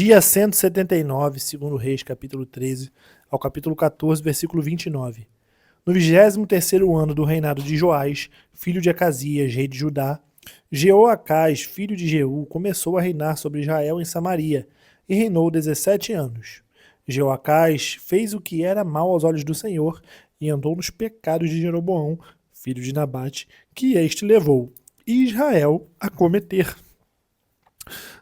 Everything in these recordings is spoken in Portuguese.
Dia 179, segundo Reis, capítulo 13, ao capítulo 14, versículo 29. No 23º ano do reinado de Joás, filho de Acasias, rei de Judá, Jeoacás, filho de Jeú, começou a reinar sobre Israel em Samaria, e reinou 17 anos. Jeoacás fez o que era mal aos olhos do Senhor, e andou nos pecados de Jeroboão, filho de Nabate, que este levou Israel a cometer.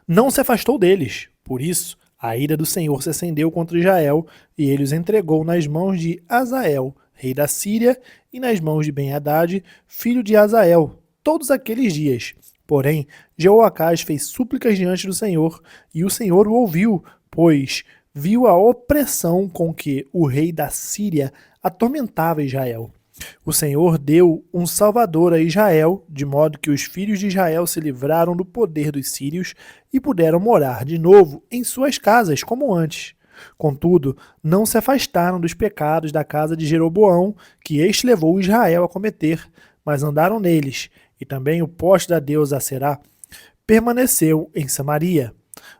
Não se afastou deles. Por isso, a ira do Senhor se acendeu contra Israel, e ele os entregou nas mãos de Azael, rei da Síria, e nas mãos de Ben-Hadad, filho de Azael, todos aqueles dias. Porém, Jeoacás fez súplicas diante do Senhor, e o Senhor o ouviu, pois viu a opressão com que o rei da Síria atormentava Israel. O Senhor deu um salvador a Israel, de modo que os filhos de Israel se livraram do poder dos sírios e puderam morar de novo em suas casas, como antes. Contudo, não se afastaram dos pecados da casa de Jeroboão, que este levou Israel a cometer, mas andaram neles, e também o poste da deusa Aserá permaneceu em Samaria.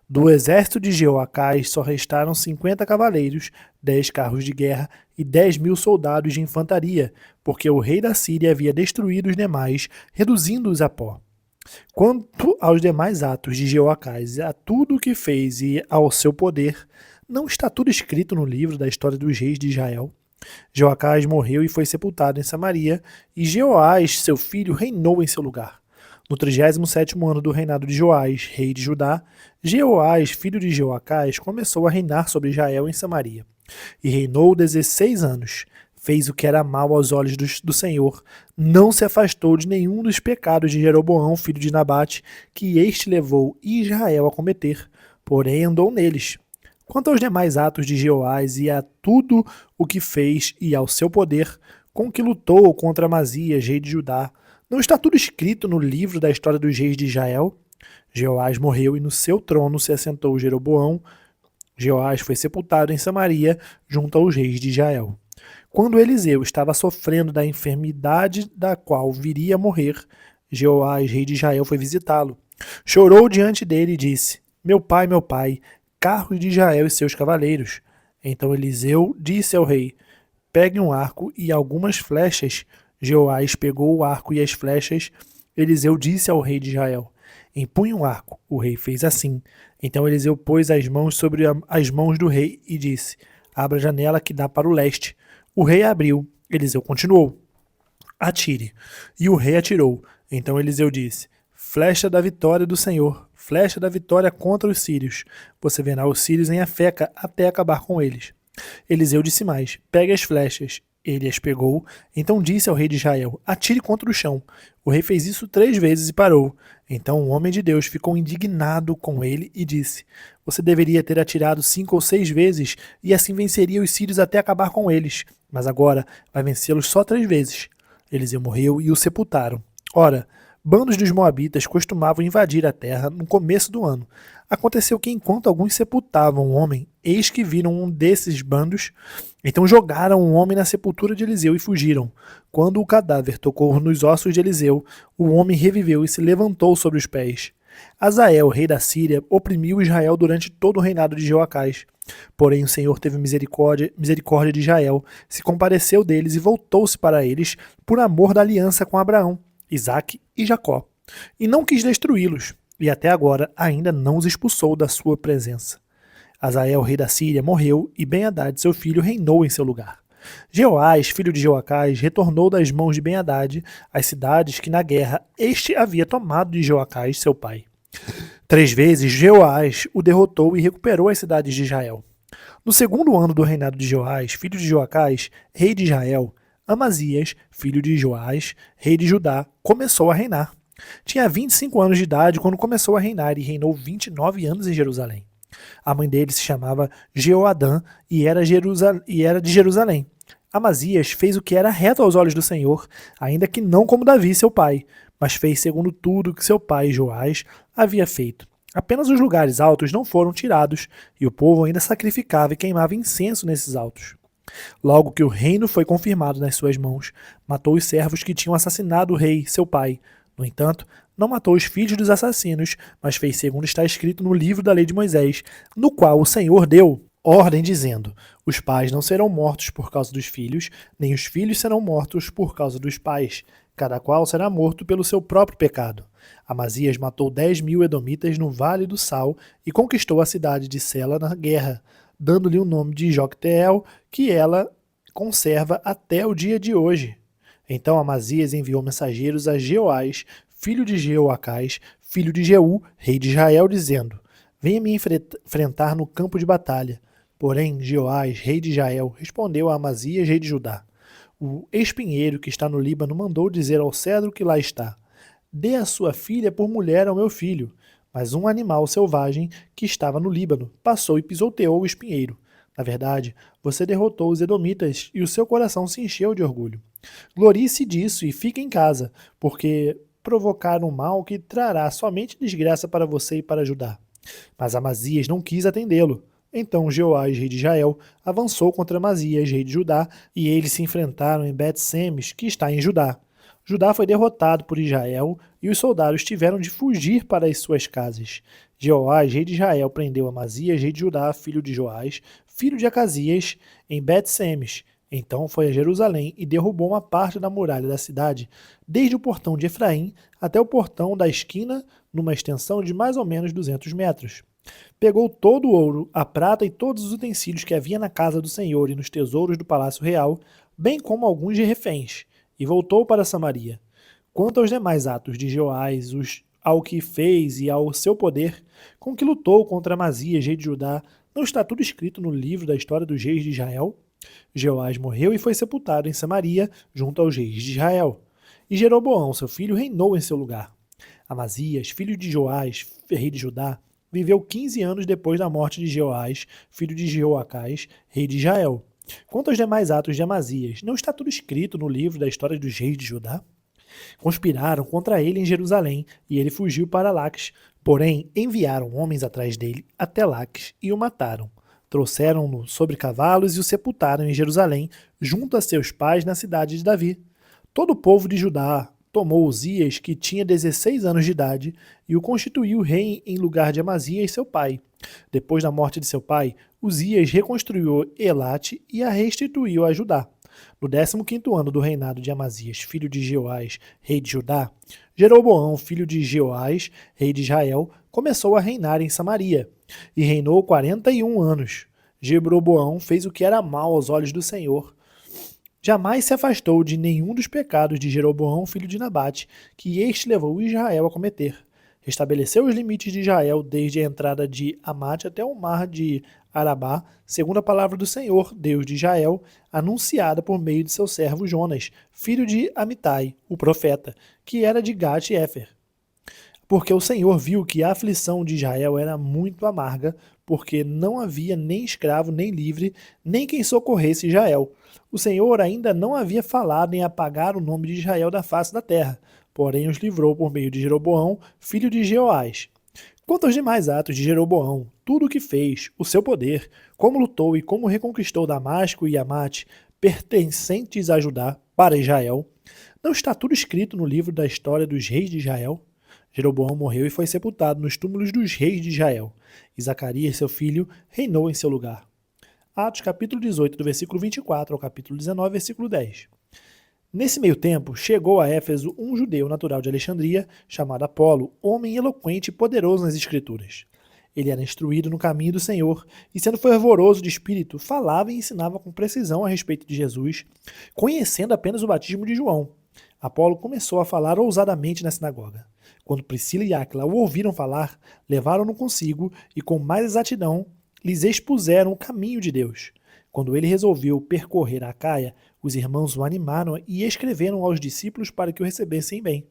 Do exército de Jeoacás só restaram 50 cavaleiros, 10 carros de guerra e 10.000 soldados de infantaria, porque o rei da Síria havia destruído os demais, reduzindo-os a pó. Quanto aos demais atos de Jeoacás, a tudo o que fez e ao seu poder, não está tudo escrito no livro da história dos reis de Israel? Jeoacás morreu e foi sepultado em Samaria, e Jeoás, seu filho, reinou em seu lugar. No 37º ano do reinado de Joás, rei de Judá, Jeoás, filho de Jeoacás, começou a reinar sobre Israel em Samaria. E reinou 16 anos. Fez o que era mal aos olhos do Senhor. Não se afastou de nenhum dos pecados de Jeroboão, filho de Nabate, que este levou Israel a cometer. Porém andou neles. Quanto aos demais atos de Jeoás e a tudo o que fez e ao seu poder, com que lutou contra Amazias, rei de Judá, não está tudo escrito no livro da história dos reis de Israel? Jeoás morreu e no seu trono se assentou Jeroboão. Jeoás foi sepultado em Samaria, junto aos reis de Israel. Quando Eliseu estava sofrendo da enfermidade da qual viria a morrer, Jeoás, rei de Israel, foi visitá-lo. Chorou diante dele e disse: meu pai, carros de Israel e seus cavaleiros. Então Eliseu disse ao rei: pegue um arco e algumas flechas. Jeoás pegou o arco e as flechas. Eliseu disse ao rei de Israel: empunhe um arco. O rei fez assim. Então Eliseu pôs as mãos sobre as mãos do rei e disse: abra a janela que dá para o leste. O rei abriu. Eliseu continuou: atire. E o rei atirou. Então Eliseu disse: flecha da vitória do Senhor, flecha da vitória contra os sírios. Você verá os sírios em Afeca até acabar com eles. Eliseu disse mais: pegue as flechas. Ele as pegou, então disse ao rei de Israel: atire contra o chão. O rei fez isso 3 vezes e parou. Então o homem de Deus ficou indignado com ele e disse: você deveria ter atirado 5 ou 6 vezes, e assim venceria os sírios até acabar com eles. Mas agora vai vencê-los só 3 vezes. Eliseu morreu e o sepultaram. Ora, bandos dos moabitas costumavam invadir a terra no começo do ano. Aconteceu que enquanto alguns sepultavam um homem, eis que viram um desses bandos. Então jogaram o homem na sepultura de Eliseu e fugiram. Quando o cadáver tocou nos ossos de Eliseu, o homem reviveu e se levantou sobre os pés. Azael, rei da Síria, oprimiu Israel durante todo o reinado de Jeoacás. Porém o Senhor teve misericórdia de Israel, se compadeceu deles e voltou-se para eles por amor da aliança com Abraão, Isaque e Jacó. E não quis destruí-los, e até agora ainda não os expulsou da sua presença. Azael, rei da Síria, morreu, e Ben-Hadad, seu filho, reinou em seu lugar. Jeoás, filho de Jeoacás, retornou das mãos de Ben-Hadad as cidades que na guerra este havia tomado de Jeoacás, seu pai. 3 vezes Jeoás o derrotou e recuperou as cidades de Israel. No segundo ano do reinado de Jeoás, filho de Jeoacás, rei de Israel, Amazias, filho de Joás, rei de Judá, começou a reinar. Tinha 25 anos de idade quando começou a reinar e reinou 29 anos em Jerusalém. A mãe dele se chamava Jeoadã e era de Jerusalém. Amazias fez o que era reto aos olhos do Senhor, ainda que não como Davi, seu pai, mas fez segundo tudo que seu pai Joás havia feito. Apenas os lugares altos não foram tirados, e o povo ainda sacrificava e queimava incenso nesses altos. Logo que o reino foi confirmado nas suas mãos, matou os servos que tinham assassinado o rei, seu pai. No entanto, não matou os filhos dos assassinos, mas fez segundo está escrito no livro da lei de Moisés, no qual o Senhor deu ordem dizendo: os pais não serão mortos por causa dos filhos, nem os filhos serão mortos por causa dos pais. Cada qual será morto pelo seu próprio pecado. Amazias matou 10.000 edomitas no Vale do Sal e conquistou a cidade de Sela na guerra, dando-lhe o nome de Jocteel, que ela conserva até o dia de hoje. Então Amazias enviou mensageiros a Jeoás, filho de Jeoacás, filho de Jeú, rei de Israel, dizendo: venha me enfrentar no campo de batalha. Porém, Jeoás, rei de Israel, respondeu a Amazias, rei de Judá: o espinheiro que está no Líbano mandou dizer ao cedro que lá está: dê a sua filha por mulher ao meu filho. Mas um animal selvagem que estava no Líbano passou e pisoteou o espinheiro. Na verdade, você derrotou os edomitas e o seu coração se encheu de orgulho. Glorie-se disso e fique em casa, porque provocaram um mal que trará somente desgraça para você e para Judá. Mas Amazias não quis atendê-lo. Então Jeoás, rei de Israel, avançou contra Amazias, rei de Judá, e eles se enfrentaram em Bet-Semes, que está em Judá. Judá foi derrotado por Israel e os soldados tiveram de fugir para as suas casas. Jeoás, rei de Israel, prendeu Amazias, rei de Judá, filho de Joás, filho de Acasias, em Bet-Semes. Então foi a Jerusalém e derrubou uma parte da muralha da cidade, desde o portão de Efraim até o portão da esquina, numa extensão de mais ou menos 200 metros. Pegou todo o ouro, a prata e todos os utensílios que havia na casa do Senhor e nos tesouros do palácio real, bem como alguns de reféns, e voltou para Samaria. Quanto aos demais atos de Jeoás, ao que fez e ao seu poder, com que lutou contra Amazias, rei de Judá, não está tudo escrito no livro da história dos reis de Israel? Jeoás morreu e foi sepultado em Samaria, junto aos reis de Israel. E Jeroboão, seu filho, reinou em seu lugar. Amazias, filho de Joás, rei de Judá, viveu 15 anos depois da morte de Jeoás, filho de Jeoacás, rei de Israel. Quanto aos demais atos de Amazias, não está tudo escrito no livro da história dos reis de Judá? Conspiraram contra ele em Jerusalém, e ele fugiu para Laques. Porém, enviaram homens atrás dele até Laques e o mataram. Trouxeram-no sobre cavalos e o sepultaram em Jerusalém, junto a seus pais na cidade de Davi. Todo o povo de Judá tomou Uzias, que tinha 16 anos de idade, e o constituiu rei em lugar de Amazias, seu pai. Depois da morte de seu pai, Uzias reconstruiu Elate e a restituiu a Judá. No 15º ano do reinado de Amazias, filho de Jeoás, rei de Judá, Jeroboão, filho de Jeoás, rei de Israel, começou a reinar em Samaria, e reinou 41 anos. Jeroboão fez o que era mal aos olhos do Senhor. Jamais se afastou de nenhum dos pecados de Jeroboão, filho de Nabate, que este levou Israel a cometer. Restabeleceu os limites de Israel desde a entrada de Amate até o mar de Arabá, segundo a palavra do Senhor, Deus de Israel, anunciada por meio de seu servo Jonas, filho de Amitai, o profeta, que era de Gat e Éfer. Porque o Senhor viu que a aflição de Israel era muito amarga, porque não havia nem escravo nem livre, nem quem socorresse Israel. O Senhor ainda não havia falado em apagar o nome de Israel da face da terra, porém os livrou por meio de Jeroboão, filho de Jeoás. Quanto aos demais atos de Jeroboão, tudo o que fez, o seu poder, como lutou e como reconquistou Damasco e Amate, pertencentes a Judá, para Israel, não está tudo escrito no livro da história dos reis de Israel? Jeroboão morreu e foi sepultado nos túmulos dos reis de Israel, e Zacarias, seu filho, reinou em seu lugar. Atos capítulo 18, do versículo 24 ao capítulo 19, versículo 10. Nesse meio tempo, chegou a Éfeso um judeu natural de Alexandria, chamado Apolo, homem eloquente e poderoso nas escrituras. Ele era instruído no caminho do Senhor, e sendo fervoroso de espírito, falava e ensinava com precisão a respeito de Jesus, conhecendo apenas o batismo de João. Apolo começou a falar ousadamente na sinagoga. Quando Priscila e Áquila o ouviram falar, levaram-no consigo e com mais exatidão lhes expuseram o caminho de Deus. Quando ele resolveu percorrer a Acaia, os irmãos o animaram e escreveram aos discípulos para que o recebessem bem.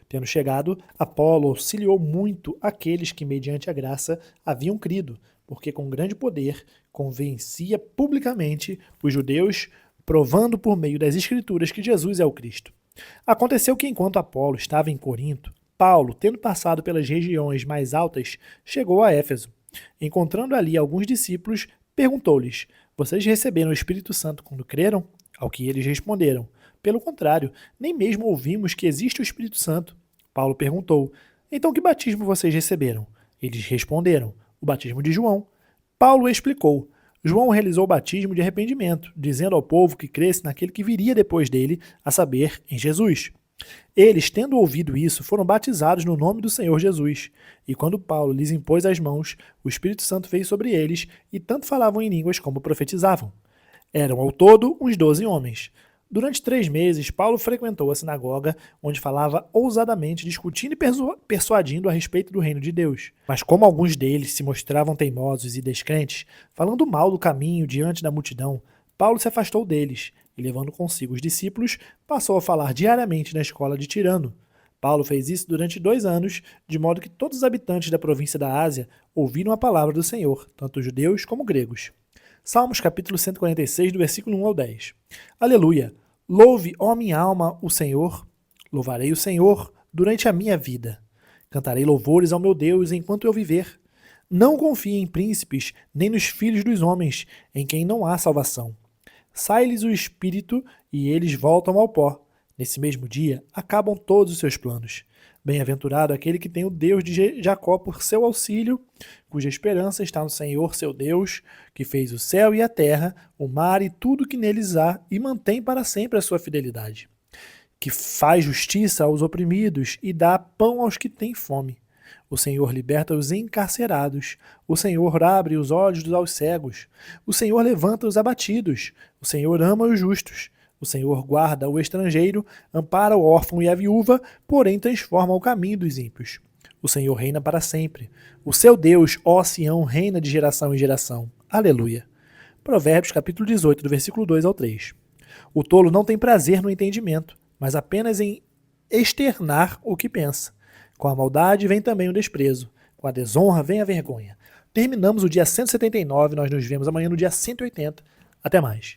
Tendo chegado, Apolo auxiliou muito aqueles que, mediante a graça, haviam crido, porque com grande poder convencia publicamente os judeus, provando por meio das Escrituras que Jesus é o Cristo. Aconteceu que, enquanto Apolo estava em Corinto, Paulo, tendo passado pelas regiões mais altas, chegou a Éfeso. Encontrando ali alguns discípulos, perguntou-lhes: vocês receberam o Espírito Santo quando creram? Ao que eles responderam: pelo contrário, nem mesmo ouvimos que existe o Espírito Santo. Paulo perguntou: então que batismo vocês receberam? Eles responderam: o batismo de João. Paulo explicou: João realizou o batismo de arrependimento, dizendo ao povo que cresce naquele que viria depois dele, a saber, em Jesus. Eles, tendo ouvido isso, foram batizados no nome do Senhor Jesus. E quando Paulo lhes impôs as mãos, o Espírito Santo veio sobre eles, e tanto falavam em línguas como profetizavam. Eram ao todo uns 12 homens. Durante 3 meses, Paulo frequentou a sinagoga, onde falava ousadamente, discutindo e persuadindo a respeito do reino de Deus. Mas como alguns deles se mostravam teimosos e descrentes, falando mal do caminho diante da multidão, Paulo se afastou deles e, levando consigo os discípulos, passou a falar diariamente na escola de Tirano. Paulo fez isso durante 2 anos, de modo que todos os habitantes da província da Ásia ouviram a palavra do Senhor, tanto judeus como gregos. Salmos capítulo 146, do versículo 1 ao 10. Aleluia! Louve, ó minha alma, o Senhor. Louvarei o Senhor durante a minha vida. Cantarei louvores ao meu Deus enquanto eu viver. Não confie em príncipes, nem nos filhos dos homens, em quem não há salvação. Sai-lhes o espírito e eles voltam ao pó. Nesse mesmo dia, acabam todos os seus planos. Bem-aventurado aquele que tem o Deus de Jacó por seu auxílio, cuja esperança está no Senhor, seu Deus, que fez o céu e a terra, o mar e tudo que neles há, e mantém para sempre a sua fidelidade. Que faz justiça aos oprimidos e dá pão aos que têm fome. O Senhor liberta os encarcerados. O Senhor abre os olhos aos cegos. O Senhor levanta os abatidos. O Senhor ama os justos. O Senhor guarda o estrangeiro, ampara o órfão e a viúva, porém transforma o caminho dos ímpios. O Senhor reina para sempre. O seu Deus, ó Sião, reina de geração em geração. Aleluia. Provérbios capítulo 18, do versículo 2 ao 3. O tolo não tem prazer no entendimento, mas apenas em externar o que pensa. Com a maldade vem também o desprezo. Com a desonra vem a vergonha. Terminamos o dia 179, nós nos vemos amanhã no dia 180. Até mais.